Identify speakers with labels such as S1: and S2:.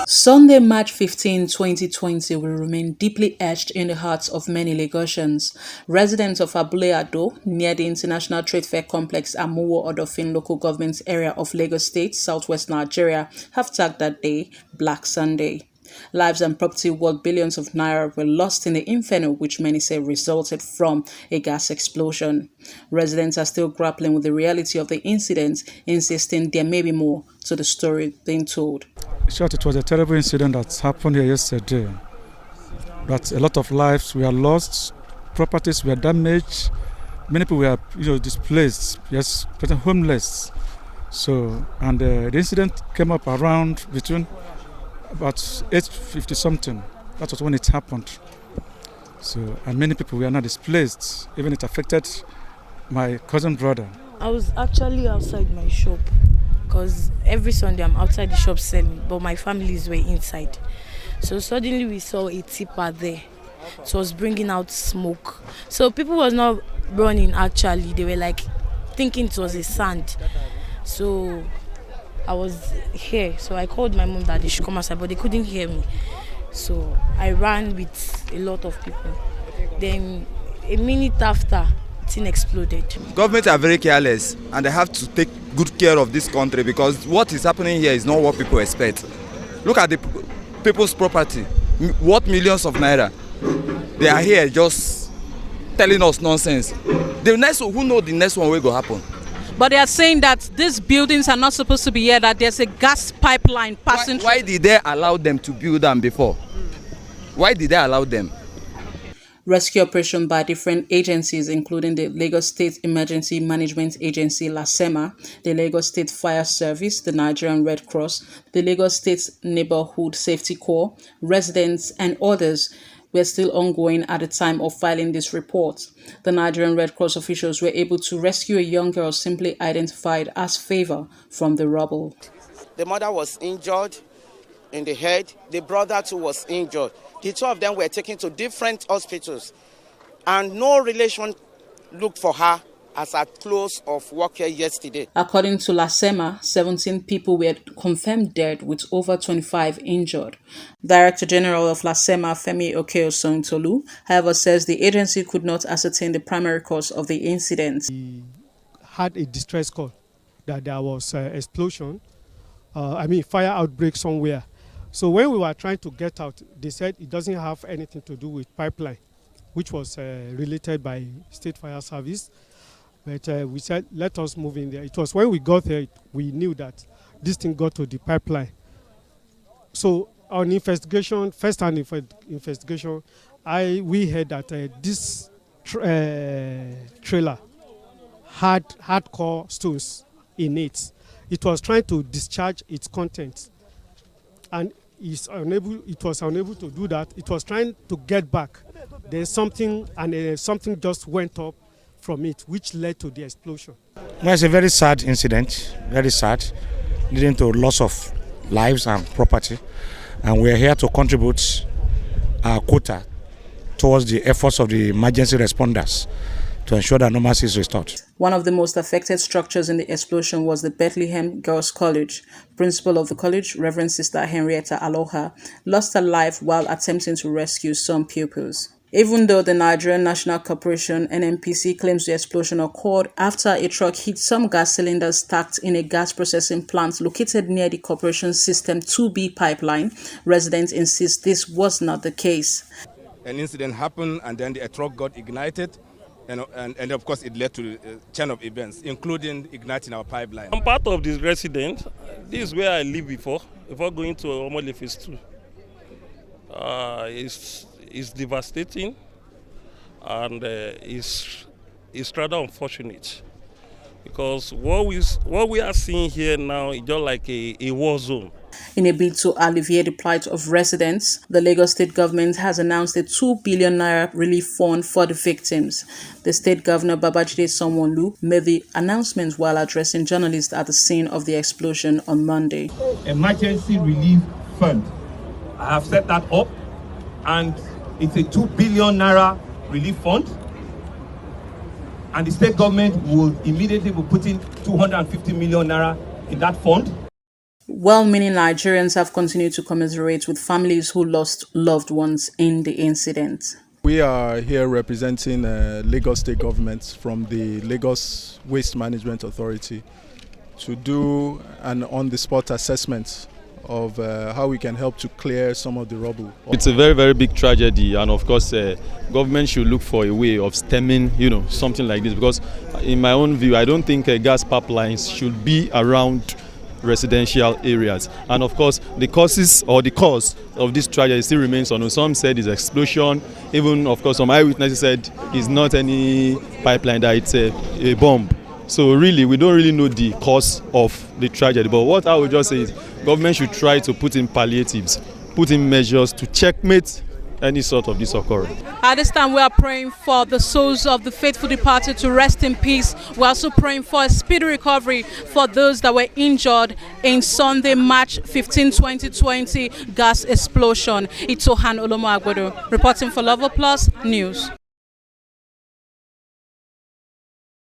S1: Sunday, March 15, 2020 will remain deeply etched in the hearts of many Lagosians. Residents of ABULE-ADO, near the International Trade Fair Complex Olomu-Agbodo local government area of Lagos State, southwest Nigeria, have tagged that day Black Sunday. Lives and property worth billions of naira were lost in the inferno, which many say resulted from a gas explosion. Residents are still grappling with the reality of the incident, insisting there may be more to the story being told.
S2: Short, it was a terrible incident that happened here yesterday. That a lot of lives were lost, properties were damaged, many people were displaced, yes, homeless. So, and the incident came up around between about 8:50 something. That was when it happened. So, and many people were not displaced. Even it affected my cousin brother.
S3: I was actually outside my shop because every Sunday I'm outside the shop selling, but my families were inside. So suddenly we saw a tipper there. It was bringing out smoke. So people was not running actually. They were like thinking it was a sand. So I was here, so I called my mom that they should come outside, but they couldn't hear me. So I ran with a lot of people. Then a minute after, the thing exploded.
S4: Governments are very careless, and they have to take good care of this country because what is happening here is not what people expect. Look at the people's property, worth millions of naira. They are here just telling us nonsense. The next one, who knows the next one will go happen?
S1: But they are saying that these buildings are not supposed to be here, that there's a gas pipeline passing through.
S4: Why did they allow them to build them before? Why did they allow them?
S1: Rescue operation by different agencies, including the Lagos State Emergency Management Agency, LASEMA, the Lagos State Fire Service, the Nigerian Red Cross, the Lagos State Neighborhood Safety Corps, residents, and others were still ongoing at the time of filing this report. The Nigerian Red Cross officials were able to rescue a young girl simply identified as Favor from the rubble.
S5: The mother was injured in the head. The brother too was injured. The two of them were taken to different hospitals, and no relation looked for her as at close of work here yesterday. According to LASEMA, 17 people were confirmed dead with over 25 injured. Director General of LASEMA, Femi Okeosong-Tolu, however, says the agency could not ascertain the primary cause of the incident.
S6: We had a distress call that there was explosion, fire outbreak somewhere. So when we were trying to get out, they said it doesn't have anything to do with pipeline, which was related by State Fire Service. But we said, let us move in there. It was when we got there, we knew that this thing got to the pipeline. So on investigation, first-hand investigation, we heard that this trailer had hardcore stones in it. It was trying to discharge its contents, and it was unable to do that. It was trying to get back. Then something just went up from it, which led to the explosion.
S7: Well, it's a very sad incident, very sad, leading to loss of lives and property. And we are here to contribute our quota towards the efforts of the emergency responders to ensure that normalcy is restored.
S1: One of the most affected structures in the explosion was the Bethlehem Girls College. Principal of the college, Reverend Sister Henrietta Aloha, lost her life while attempting to rescue some pupils. Even though the Nigerian National Corporation (NNPC) claims the explosion occurred after a truck hit some gas cylinders stacked in a gas processing plant located near the corporation's System 2B pipeline, residents insist this was not the case.
S8: An incident happened and then the truck got ignited, and of course it led to a chain of events, including igniting our pipeline.
S9: I'm part of this resident. This is where I lived before going to Omole Phase 2. It's devastating, and it's rather unfortunate because what we are seeing here now is just like a war zone.
S1: In a bid to alleviate the plight of residents, the Lagos State government has announced a 2 billion naira relief fund for the victims. The state governor, Babajide Sanwo-Olu, made the announcement while addressing journalists at the scene of the explosion on Monday.
S10: Emergency relief fund. I have set that up, and it's a 2 billion naira relief fund. and the state government will immediately be putting 250 million naira in that fund.
S1: Well-meaning Nigerians have continued to commiserate with families who lost loved ones in the incident.
S11: We are here representing Lagos State Government from the Lagos Waste Management Authority to do an on-the-spot assessment of how we can help to clear some of the rubble.
S12: It's a very, very big tragedy, and of course government should look for a way of stemming something like this, because in my own view I don't think gas pipelines should be around residential areas. And of course the causes or the cause of this tragedy still remains unknown. Some said it's explosion, even of course some eyewitnesses said it's not any pipeline, that it's a bomb. So really we don't really know the cause of the tragedy, but what I would just say is government should try to put in palliatives, put in measures to checkmate any sort of this occurrence.
S1: At this time, we are praying for the souls of the faithful departed to rest in peace. We're also praying for a speedy recovery for those that were injured in Sunday, March 15, 2020 gas explosion. Itohan, Olomu-Agbodo, reporting for Level Plus News.